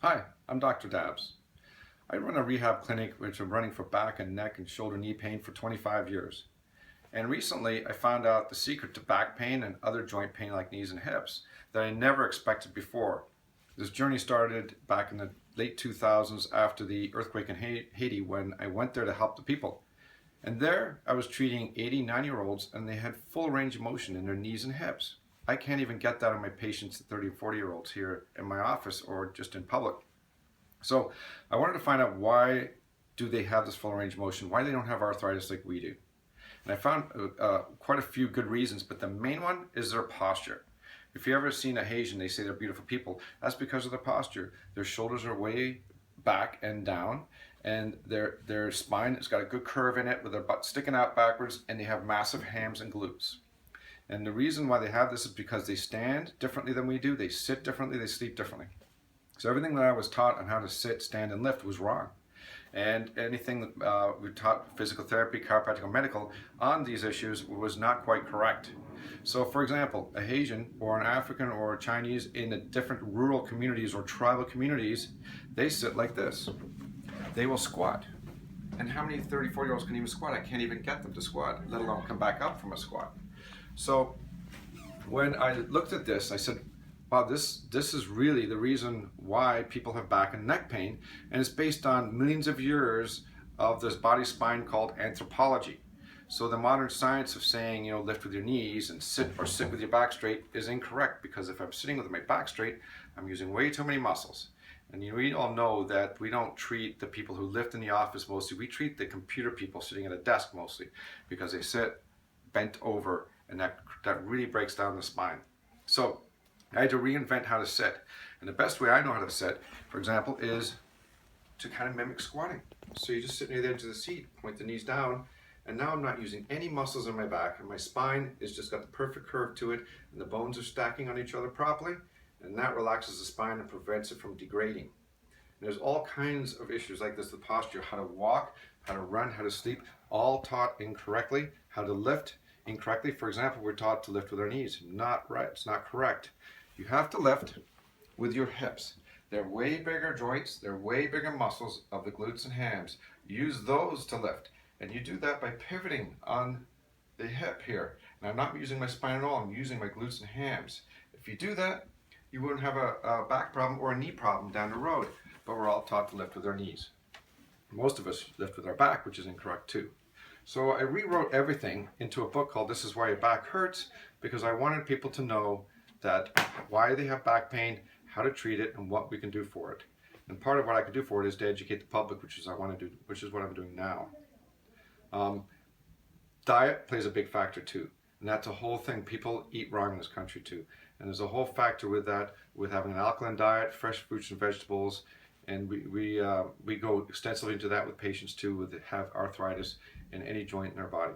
Hi, I'm Dr. Dabbs. I run a rehab clinic which I'm running for back and neck and shoulder knee pain for 25 years. And recently I found out the secret to back pain and other joint pain like knees and hips that I never expected before. This journey started back in the late 2000s after the earthquake in Haiti when I went there to help the people. And there I was treating 80, 90-year-olds and they had full range of motion in their knees and hips. I can't even get that on my patients, 30 and 40-year-olds here in my office or just in public. So I wanted to find out why do they have this full range of motion, why they don't have arthritis like we do. And I found quite a few good reasons, but the main one is their posture. If you ever seen a Haitian, they say they're beautiful people. That's because of their posture. Their shoulders are way back and down, and their spine has got a good curve in it with their butt sticking out backwards, and they have massive hams and glutes. And the reason why they have this is because they stand differently than we do, they sit differently, they sleep differently. So everything that I was taught on how to sit, stand, and lift was wrong. And anything that we taught physical therapy, chiropractic, or medical on these issues was not quite correct. So for example, a Haitian or an African or a Chinese in the different rural communities or tribal communities, they sit like this. They will squat. And how many 30, 40-year-olds can even squat? I can't even get them to squat, let alone come back up from a squat. So when I looked at this, I said, wow, this is really the reason why people have back and neck pain, and it's based on millions of years of this body spine called anthropology. So the modern science of saying, lift with your knees and sit with your back straight is incorrect, because if I'm sitting with my back straight, I'm using way too many muscles. And we all know that we don't treat the people who lift in the office mostly, we treat the computer people sitting at a desk mostly, because they sit bent over, and that really breaks down the spine. So I had to reinvent how to sit. And the best way I know how to sit, for example, is to kind of mimic squatting. So you just sit near the edge of the seat, point the knees down, and now I'm not using any muscles in my back, and my spine is just got the perfect curve to it, and the bones are stacking on each other properly, and that relaxes the spine and prevents it from degrading. And there's all kinds of issues like this, the posture, how to walk, how to run, how to sleep, all taught incorrectly, how to lift incorrectly. For example, we're taught to lift with our knees. Not right, it's not correct. You have to lift with your hips. They're way bigger joints, they're way bigger muscles of the glutes and hams. Use those to lift. And you do that by pivoting on the hip here. And I'm not using my spine at all, I'm using my glutes and hams. If you do that, you wouldn't have a back problem or a knee problem down the road. But we're all taught to lift with our knees. Most of us lift with our back, which is incorrect too. So I rewrote everything into a book called This Is Why Your Back Hurts, because I wanted people to know that why they have back pain, how to treat it, and what we can do for it. And part of what I can do for it is to educate the public, which is what I'm doing now. Diet plays a big factor too, and that's a whole thing. People eat wrong in this country too, and there's a whole factor with that, with having an alkaline diet, fresh fruits and vegetables, and we go extensively into that with patients too that have arthritis in any joint in their body.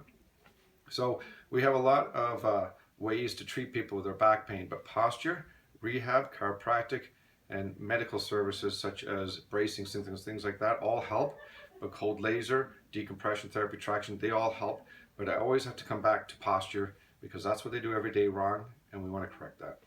So we have a lot of ways to treat people with their back pain, but posture, rehab, chiropractic, and medical services such as bracing, things like that all help. But cold laser, decompression therapy, traction, they all help. But I always have to come back to posture, because that's what they do every day wrong, and we want to correct that.